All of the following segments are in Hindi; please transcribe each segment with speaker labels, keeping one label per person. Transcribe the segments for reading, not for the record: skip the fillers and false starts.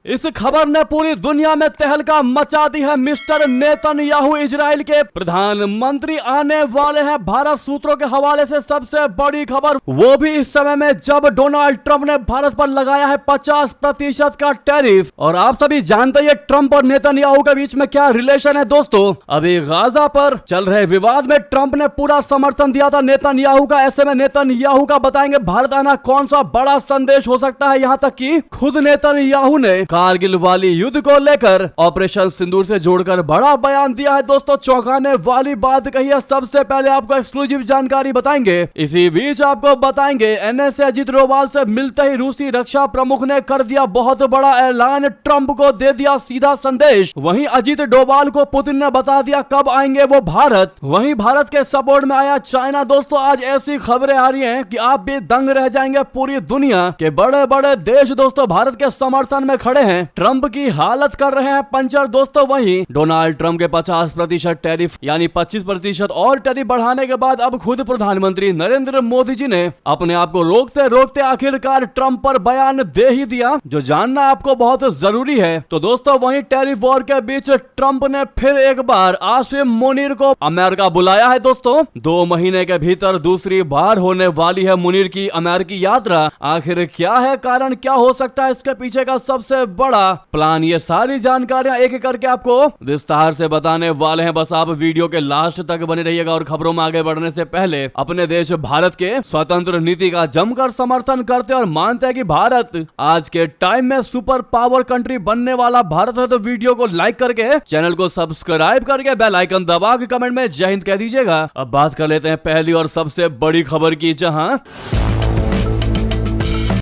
Speaker 1: इस खबर ने पूरी दुनिया में तहलका मचा दी है। मिस्टर नेतन्याहू इजराइल के प्रधानमंत्री आने वाले हैं। भारत सूत्रों के हवाले से सबसे बड़ी खबर, वो भी इस समय में जब डोनाल्ड ट्रंप ने भारत पर लगाया है 50% का टैरिफ। और आप सभी जानते हैं ट्रंप और नेतन्याहू के बीच में क्या रिलेशन है दोस्तों। अभी गाजा पर चल रहे विवाद में ट्रंप ने पूरा समर्थन दिया था नेतन्याहू का। ऐसे में नेतन्याहू का बताएंगे भारत आना कौन सा बड़ा संदेश हो सकता है। यहाँ तक कि खुद नेतन्याहू ने कारगिल वाली युद्ध को लेकर ऑपरेशन सिंदूर से जोड़कर बड़ा बयान दिया है दोस्तों। चौंकाने वाली बात कही है। सबसे पहले आपको एक्सक्लूसिव जानकारी बताएंगे। इसी बीच आपको बताएंगे एनएसए अजीत डोभाल से मिलते ही रूसी रक्षा प्रमुख ने कर दिया बहुत बड़ा ऐलान। ट्रंप को दे दिया सीधा संदेश। वहीं अजीत डोभाल को पुतिन ने बता दिया कब आएंगे वो भारत। वहीं भारत के सपोर्ट में आया चाइना। दोस्तों आज ऐसी खबरें आ रही हैं कि आप भी दंग रह जाएंगे। पूरी दुनिया के बड़े बड़े देश दोस्तों भारत के समर्थन में खड़े हैं। ट्रंप की हालत कर रहे हैं पंचर दोस्तों। वहीं डोनाल्ड ट्रंप के 50% टैरिफ यानी 25% और टैरिफ बढ़ाने के बाद अब खुद प्रधानमंत्री नरेंद्र मोदी जी ने अपने आप को रोकते रोकते आखिरकार ट्रंप पर बयान दे ही दिया, जो जानना आपको बहुत जरूरी है। तो दोस्तों वहीं टैरिफ वॉर के बीच ट्रंप ने फिर एक बार आसिम मुनीर को अमेरिका बुलाया है दोस्तों। 2 महीने के भीतर दूसरी बार होने वाली है मुनीर की अमेरिकी यात्रा। आखिर क्या है कारण, क्या हो सकता है इसके पीछे का सबसे बड़ा प्लान, ये सारी जानकारियां एक एक करके आपको विस्तार से बताने वाले हैं। बस आप वीडियो के लास्ट तक बने रहिएगा। और खबरों में आगे बढ़ने से पहले अपने देश भारत के स्वतंत्र नीति का जमकर समर्थन करते हैं और मानते हैं कि भारत आज के टाइम में सुपर पावर कंट्री बनने वाला भारत है। तो वीडियो को लाइक करके चैनल को सब्सक्राइब करके बेल आइकन दबा के कमेंट में जय हिंद कह दीजिएगा। अब बात कर लेते हैं पहली और सबसे बड़ी खबर की, जहां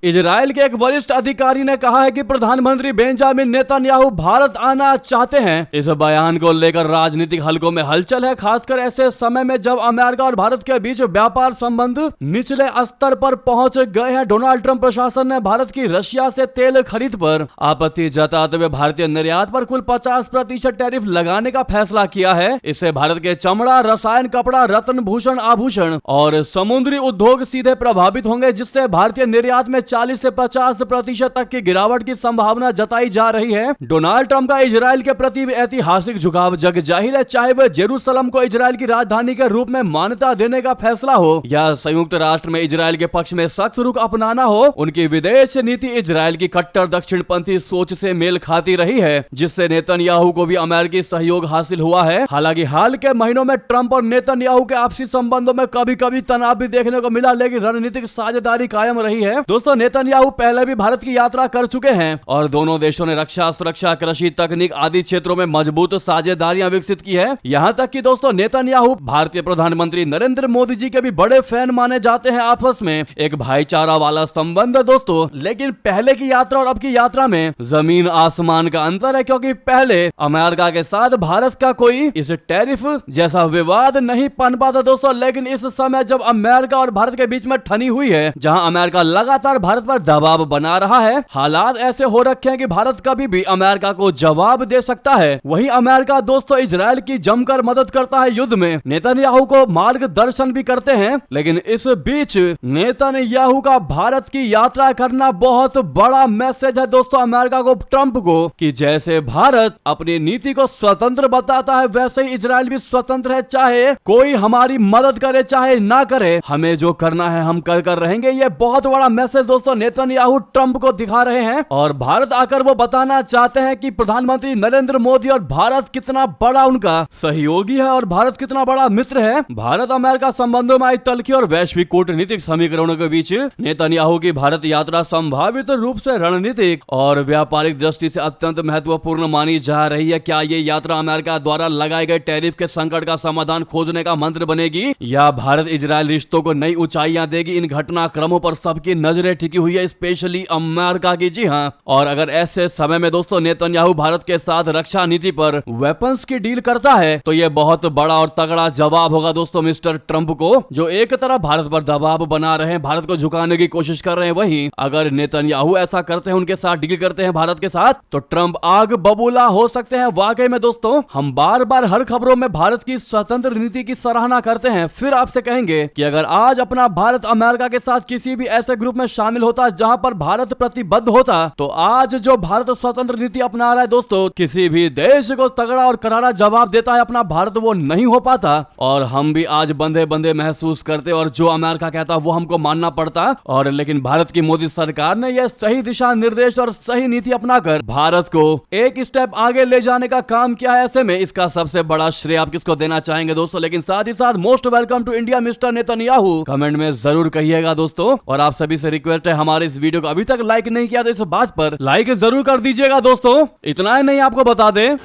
Speaker 1: इजराइल के एक वरिष्ठ अधिकारी ने कहा है कि प्रधानमंत्री बेंजामिन नेतन्याहू भारत आना चाहते हैं। इस बयान को लेकर राजनीतिक हलकों में हलचल है, खासकर ऐसे समय में जब अमेरिका और भारत के बीच व्यापार संबंध निचले स्तर पर पहुंच गए हैं। डोनाल्ड ट्रंप प्रशासन ने भारत की रशिया से तेल खरीद पर आपत्ति जताते हुए भारतीय निर्यात पर कुल 50% टैरिफ लगाने का फैसला किया है। इससे भारत के चमड़ा, रसायन, कपड़ा, रत्न भूषण, आभूषण और समुद्री उद्योग सीधे प्रभावित होंगे, जिससे भारतीय निर्यात में 40 से 50% तक की गिरावट की संभावना जताई जा रही है। डोनाल्ड ट्रंप का इजराइल के प्रति ऐतिहासिक झुकाव जग जाहिर है, चाहे वह जेरूसलम को इजराइल की राजधानी के रूप में मान्यता देने का फैसला हो या संयुक्त राष्ट्र में इजराइल के पक्ष में सख्त रुख अपनाना हो। उनकी विदेश नीति इजराइल की कट्टर दक्षिणपंथी सोच से मेल खाती रही है, जिससे नेतन्याहू को भी अमेरिकी सहयोग हासिल हुआ है। हालांकि हाल के महीनों में ट्रंप और नेतन्याहू के आपसी संबंधों में कभी कभी तनाव भी देखने को मिला, लेकिन रणनीतिक साझेदारी कायम रही है। दोस्तों नेतन्याहू पहले भी भारत की यात्रा कर चुके हैं और दोनों देशों ने रक्षा, सुरक्षा, कृषि, तकनीक आदि क्षेत्रों में मजबूत साझेदारियां विकसित की है। यहां तक कि दोस्तों नेतन्याहू भारतीय प्रधानमंत्री नरेंद्र मोदी जी के भी बड़े फैन माने जाते हैं। आपस में एक भाईचारा वाला संबंध है दोस्तों। लेकिन पहले की यात्रा और अब की यात्रा में जमीन आसमान का अंतर है, क्योंकि पहले अमेरिका के साथ भारत का कोई इस टैरिफ जैसा विवाद नहीं पनपा था दोस्तों। लेकिन इस समय जब अमेरिका और भारत के बीच में ठनी हुई है, जहां अमेरिका लगातार भारत पर दबाव बना रहा है, हालात ऐसे हो रखे हैं कि भारत कभी भी अमेरिका को जवाब दे सकता है। वहीं अमेरिका दोस्तों इजराइल की जमकर मदद करता है युद्ध में, नेतन्याहू को मार्गदर्शन भी करते हैं। लेकिन इस बीच नेतन्याहू का भारत की यात्रा करना बहुत बड़ा मैसेज है दोस्तों अमेरिका को, ट्रंप को, कि जैसे भारत अपनी नीति को स्वतंत्र बताता है, वैसे ही इजराइल भी स्वतंत्र है। चाहे कोई हमारी मदद करे चाहे ना करे, हमें जो करना है हम कर रहेंगे। ये बहुत बड़ा मैसेज दोस्तों नेतन्याहू ट्रंप को दिखा रहे हैं और भारत आकर वो बताना चाहते हैं कि प्रधानमंत्री नरेंद्र मोदी और भारत कितना बड़ा उनका सहयोगी है और भारत कितना बड़ा मित्र है। भारत अमेरिका संबंधों में आई तल्खी और वैश्विक कूटनीतिक समीकरणों के बीच नेतन्याहू की भारत यात्रा संभावित रूप से रणनीतिक और व्यापारिक दृष्टि से अत्यंत महत्वपूर्ण मानी जा रही है। क्या ये यात्रा अमेरिका द्वारा लगाए गए टैरिफ के संकट का समाधान खोजने का मंत्र बनेगी या भारत इजराइल रिश्तों को नई ऊंचाइयां देगी? इन घटनाक्रमों पर सबकी नजरें टिकी हुई है, स्पेशली अमेरिका की। जी हां, और अगर ऐसे समय में दोस्तों नेतन्याहू भारत के साथ रक्षा नीति पर वेपन्स की डील करता है, तो यह बहुत बड़ा और तगड़ा जवाब होगा दोस्तों मिस्टर ट्रंप को, जो एक तरफ भारत पर दबाव बना रहे हैं, भारत को झुकाने की कोशिश कर रहे हैं। वहीं अगर नेतन्याहू ऐसा करते हैं, उनके साथ डील करते हैं भारत के साथ, तो ट्रंप आग बबूला हो सकते हैं। वाकई में दोस्तों हम बार बार हर खबरों में भारत की स्वतंत्र नीति की सराहना करते हैं, फिर आपसे कहेंगे कि अगर आज अपना भारत अमेरिका के साथ किसी भी ऐसे ग्रुप में शामिल शामिल होता, जहां पर भारत प्रतिबद्ध होता, तो आज जो भारत स्वतंत्र नीति अपना रहा है दोस्तों, किसी भी देश को तगड़ा और करारा जवाब देता है अपना भारत, वो नहीं हो पाता। और हम भी आज बंधे बंधे महसूस करते और जो अमेरिका कहता वो हमको मानना पड़ता। और लेकिन भारत की मोदी सरकार ने यह सही दिशा निर्देश और सही नीति अपनाकर भारत को एक स्टेप आगे ले जाने का काम किया है। ऐसे में इसका सबसे बड़ा श्रेय आप किसको देना चाहेंगे दोस्तों? लेकिन साथ ही साथ most welcome to India mister Netanyahu comment में जरूर कहिएगा दोस्तों। और आप सभी से रिक्वेस्ट है, हमारे इस वीडियो को अभी तक लाइक नहीं किया तो इस बात पर लाइक जरूर कर दीजिएगा दोस्तों। इतना ही नहीं, आपको बता दें,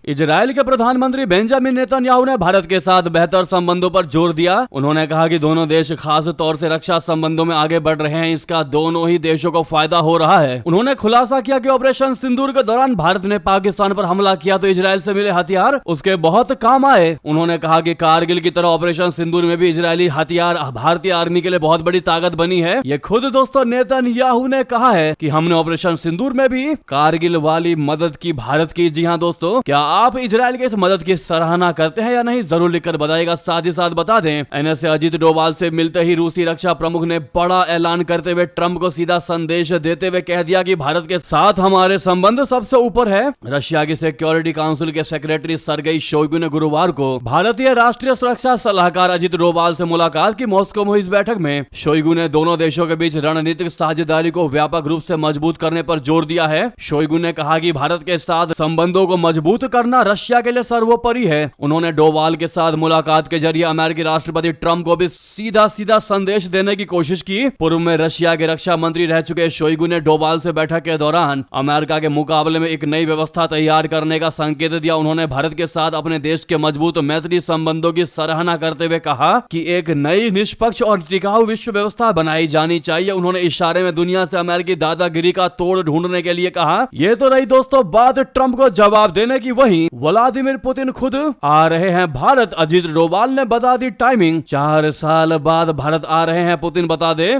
Speaker 1: इजराइल के प्रधानमंत्री बेंजामिन नेतन्याहू ने भारत के साथ बेहतर संबंधों पर जोर दिया। उन्होंने कहा कि दोनों देश खास तौर से रक्षा संबंधों में आगे बढ़ रहे हैं, इसका दोनों ही देशों को फायदा हो रहा है। उन्होंने खुलासा किया कि ऑपरेशन सिंदूर के दौरान भारत ने पाकिस्तान पर हमला किया तो इजराइल से मिले हथियार उसके बहुत काम आए। उन्होंने कहा कि कारगिल की तरह ऑपरेशन सिंदूर में भी इजरायली हथियार भारतीय आर्मी के लिए बहुत बड़ी ताकत बनी है। ये खुद दोस्तों नेतन्याहू ने कहा है कि हमने ऑपरेशन सिंदूर में भी कारगिल वाली मदद की भारत की। जी हाँ दोस्तों, क्या आप इजराइल के इस मदद की सराहना करते हैं या नहीं, जरूर लिखकर बताइएगा। साथ ही साथ बता दें, एनएसए अजीत डोभाल से मिलते ही रूसी रक्षा प्रमुख ने बड़ा ऐलान करते हुए ट्रंप को सीधा संदेश देते हुए कह दिया कि भारत के साथ हमारे संबंध सबसे ऊपर है। रशिया की सिक्योरिटी काउंसिल के सेक्रेटरी सर्गेई शोइगु ने गुरुवार को भारतीय राष्ट्रीय सुरक्षा सलाहकार अजीत डोभाल से मुलाकात की। मॉस्को में हुई इस बैठक में शोइगु ने दोनों देशों के बीच रणनीतिक साझेदारी को व्यापक रूप से मजबूत करने पर जोर दिया है। शोइगु ने कहा कि भारत के साथ संबंधों को मजबूत करना रशिया के लिए सर्वोपरि है। उन्होंने डोभाल के साथ मुलाकात के जरिए अमेरिकी राष्ट्रपति ट्रंप को भी सीधा सीधा संदेश देने की कोशिश की। पूर्व में रशिया के रक्षा मंत्री रह चुके शोइगु ने डोभाल से बैठक के दौरान अमेरिका के मुकाबले में एक नई व्यवस्था तैयार करने का संकेत दिया। उन्होंने भारत के साथ अपने देश के मजबूत मैत्री संबंधों की सराहना करते हुए कहा कि एक नई निष्पक्ष और टिकाऊ विश्व व्यवस्था बनाई जानी चाहिए। उन्होंने इशारे में दुनिया से अमेरिकी दादागिरी का तोड़ ढूंढने के लिए कहा। यह तो रही दोस्तों बात ट्रंप को जवाब देने की। वहीं व्लादिमीर पुतिन खुद आ रहे हैं भारत। अजीत डोभाल ने बता दी टाइमिंग, 4 साल बाद भारत आ रहे हैं पुतिन। बता दे,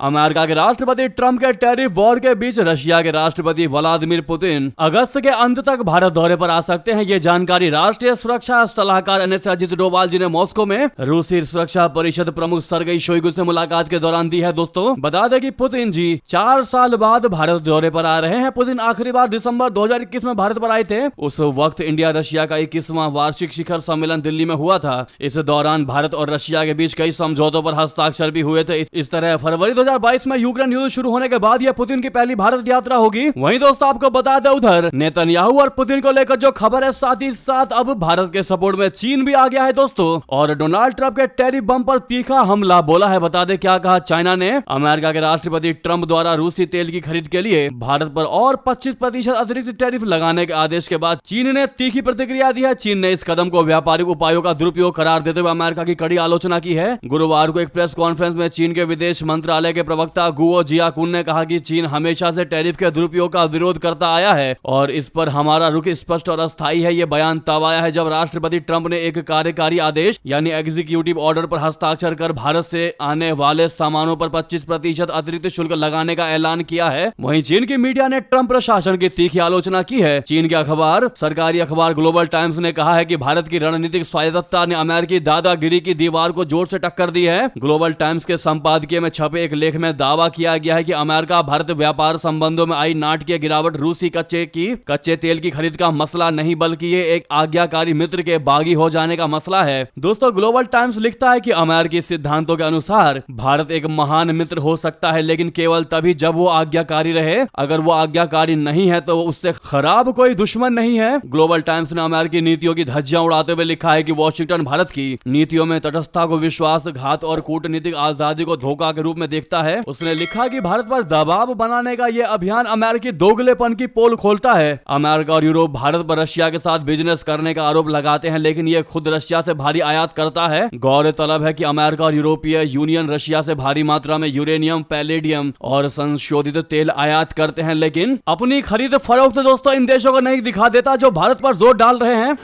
Speaker 1: अमेरिका के राष्ट्रपति ट्रंप के टैरिफ वॉर के बीच रशिया के राष्ट्रपति व्लादिमीर पुतिन अगस्त के अंत तक भारत दौरे पर आ सकते हैं। ये जानकारी राष्ट्रीय सुरक्षा सलाहकार एनएसए अजीत डोभाल जी ने मॉस्को में रूसी सुरक्षा परिषद प्रमुख सर्गेई शोइगु से मुलाकात के दौरान दी है। दोस्तों बता दें कि पुतिन जी 4 साल बाद भारत दौरे पर आ रहे हैं। पुतिन आखिरी बार दिसंबर 2021 में भारत पर आए थे। उस वक्त इंडिया रशिया का 21वां वार्षिक शिखर सम्मेलन दिल्ली में हुआ था। इस दौरान भारत और रशिया के बीच कई समझौतों पर हस्ताक्षर भी हुए थे। इस तरह फरवरी 2022 में यूक्रेन युद्ध शुरू होने के बाद यह पुतिन की पहली भारत यात्रा होगी। वहीं दोस्तों आपको बता दें, उधर नेतन्याहू और पुतिन को लेकर जो खबर है, साथ ही साथ अब भारत के सपोर्ट में चीन भी आ गया है दोस्तों। और डोनाल्ड ट्रंप के टैरिफ बम पर तीखा हमला बोला है। बता दें क्या कहा चाइना ने। अमेरिका के राष्ट्रपति ट्रंप द्वारा रूसी तेल की खरीद के लिए भारत पर और 25% अतिरिक्त टैरिफ लगाने के आदेश के बाद चीन ने तीखी प्रतिक्रिया दी है। चीन ने इस कदम को व्यापारिक उपायों का दुरुपयोग करार देते हुए अमेरिका की कड़ी आलोचना की है। गुरुवार को एक प्रेस कॉन्फ्रेंस में चीन के विदेश मंत्रालय के प्रवक्ता गुओ जियाकुन ने कहा कि चीन हमेशा से टैरिफ के दुरुपयोग का विरोध करता आया है और इस पर हमारा रुख स्पष्ट और अस्थायी है। यह बयान तब आया है जब राष्ट्रपति ट्रंप ने एक कार्यकारी आदेश यानी एग्जीक्यूटिव ऑर्डर पर हस्ताक्षर कर भारत से आने वाले सामानों पर 25% अतिरिक्त शुल्क लगाने का ऐलान किया है। वहीं चीन की मीडिया ने ट्रंप प्रशासन की तीखी आलोचना की है। चीन के सरकारी अखबार ग्लोबल टाइम्स ने कहा है कि भारत की रणनीतिक स्वायत्तता ने अमेरिकी दादागिरी की दीवार को जोर से टक्कर दी है। ग्लोबल टाइम्स के संपादकीय में छपे एक लेख में दावा किया गया है कि अमेरिका भारत व्यापार संबंधों में आई नाटकीय गिरावट रूसी कच्चे तेल की खरीद का मसला नहीं, बल्कि ये एक आज्ञाकारी मित्र के बागी हो जाने का मसला है। दोस्तों ग्लोबल टाइम्स लिखता है कि अमेरिकी सिद्धांतों के अनुसार भारत एक महान मित्र हो सकता है, लेकिन केवल तभी जब वो आज्ञाकारी रहे। अगर वो आज्ञाकारी नहीं है तो उससे खराब कोई दुश्मन नहीं है। ग्लोबल टाइम्स ने अमेरिकी नीतियों की धज्जियां उड़ाते हुए लिखा है कि वॉशिंगटन भारत की नीतियों में तटस्थता को विश्वासघात और कूटनीतिक आजादी को धोखा के रूप में देखता है। उसने लिखा कि भारत पर दबाव बनाने का यह अभियान अमेरिकी दोगलेपन की पोल खोलता है। अमेरिका और यूरोप भारत पर रशिया के साथ बिजनेस करने का आरोप लगाते हैं, लेकिन यह खुद रशिया से भारी आयात करता है। गौरतलब है कि अमेरिका और यूरोपीय यूनियन रशिया से भारी मात्रा में यूरेनियम, पैलेडियम और संशोधित तेल आयात करते हैं, लेकिन अपनी खरीद फरोख्त दोस्तों इन देशों को नहीं दिखा देता जो भारत पर जोर डाल रहे हैं।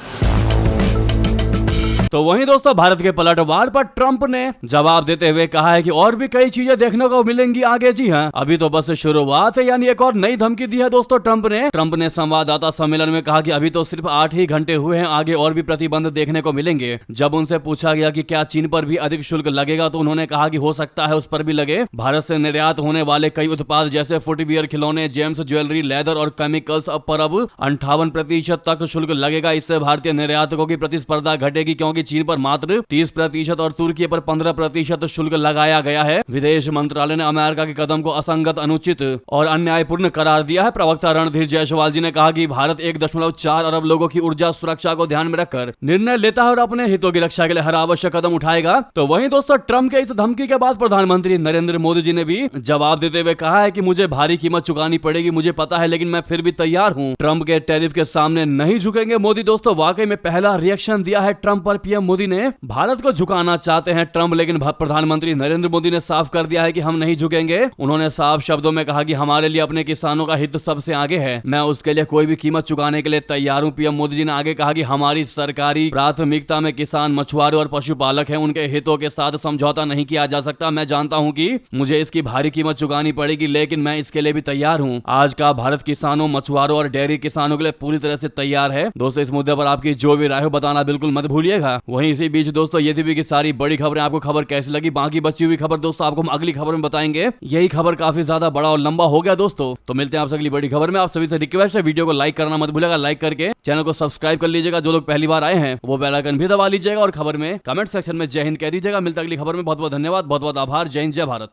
Speaker 1: तो वहीं दोस्तों भारत के पलटवार पर ट्रंप ने जवाब देते हुए कहा है कि और भी कई चीजें देखने को मिलेंगी आगे। जी हाँ, अभी तो बस शुरुआत है, यानी एक और नई धमकी दी है दोस्तों ट्रंप ने संवाददाता सम्मेलन में कहा कि अभी तो सिर्फ 8 ही घंटे हुए हैं, आगे और भी प्रतिबंध देखने को मिलेंगे। जब उनसे पूछा गया कि क्या चीन पर भी अधिक शुल्क लगेगा तो उन्होंने कहा कि हो सकता है उस पर भी लगे। भारत से निर्यात होने वाले कई उत्पाद जैसे फुटवियर, खिलौने, जेम्स, ज्वेलरी, लेदर और केमिकल्स पर अब 58% तक शुल्क लगेगा। इससे भारतीय निर्यातकों की प्रतिस्पर्धा घटेगी, क्योंकि चीन पर मात्र 30% और तुर्की पर 15% शुल्क लगाया गया है। विदेश मंत्रालय ने अमेरिका के कदम को असंगत, अनुचित और अन्यायपूर्ण करार दिया है। प्रवक्ता रणधीर जायसवाल जी ने कहा कि भारत 1.4 अरब लोगों की ऊर्जा सुरक्षा को ध्यान में रखकर निर्णय लेता है और अपने हितों की रक्षा के लिए हर आवश्यक कदम उठाएगा। तो वहीं दोस्तों ट्रंप के इस धमकी के बाद प्रधानमंत्री नरेंद्र मोदी जी ने भी जवाब देते हुए कहा है कि मुझे भारी कीमत चुकानी पड़ेगी, मुझे पता है, लेकिन मैं फिर भी तैयार हूं। ट्रंप के टैरिफ के सामने नहीं झुकेंगे मोदी। दोस्तों वाकई में पहला रिएक्शन दिया है ट्रंप पर पीएम मोदी ने। भारत को झुकाना चाहते हैं ट्रंप, लेकिन प्रधानमंत्री नरेंद्र मोदी ने साफ कर दिया है कि हम नहीं झुकेंगे। उन्होंने साफ शब्दों में कहा कि हमारे लिए अपने किसानों का हित सबसे आगे है, मैं उसके लिए कोई भी कीमत चुकाने के लिए तैयार हूं। पीएम मोदी जी ने आगे कहा कि हमारी सरकारी प्राथमिकता में किसान, मछुआरे और पशुपालक हैं, उनके हितों के साथ समझौता नहीं किया जा सकता। मैं जानता हूं कि मुझे इसकी भारी कीमत चुकानी पड़ेगी, लेकिन मैं इसके लिए भी तैयार हूं। आज का भारत किसानों, मछुआरों और डेयरी किसानों के लिए पूरी तरह से तैयार है। दोस्तों इस मुद्दे पर आपकी जो भी राय हो बताना बिल्कुल मत भूलिएगा। वहीं इसी बीच दोस्तों ये थी कि सारी बड़ी खबरें, आपको खबर कैसी लगी? बाकी बची हुई खबर दोस्तों आपको हम अगली खबर में बताएंगे। यही खबर काफी ज्यादा बड़ा और लंबा हो गया दोस्तों, तो मिलते हैं आपसे अगली बड़ी खबर में। आप सभी से रिक्वेस्ट है वीडियो को लाइक करना मत भूलिएगा, लाइक करके चैनल को सब्सक्राइब कर लीजिएगा। जो लोग पहली बार आए हैं वो बेल आइकन भी दबा लीजिएगा और खबर में कमेंट सेक्शन में जय हिंद कह दीजिएगा। मिलता है अगली खबर में। बहुत बहुत धन्यवाद, बहुत बहुत आभार। जय हिंद, जय भारत।